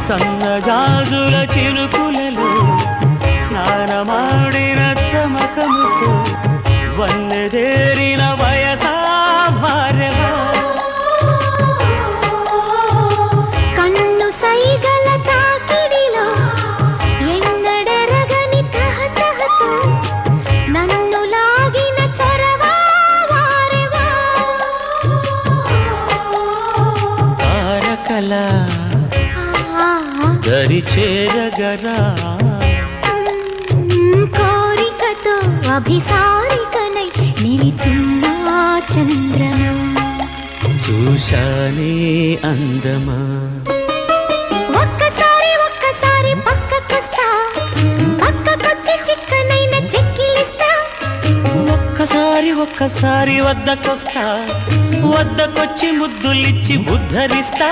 సన్నజాజుల చినుకులలో స్నానమాడిన తమకముతో వన్నెదేరిన వయసా భార్యవా కన్ను సైగల తాకిడిలో ఎన్నడెరగని తహతహతో నన్ను లాగిన చొరవా వారెవా తారకల దరి చేరగరా కోరికతో అభిసారికనై నిలిచిన చంద్రమా చూశానే అందమా ఒక్కసారి ఒక్కసారి పక్కకొస్తా పక్కకొచ్చి చిక్కనైన చెక్కిలిస్తా ఒక్కసారి ఒక్కసారి వద్దకొస్తా వద్దకొచ్చి ముద్దులిచ్చి ఉద్ధరిస్తా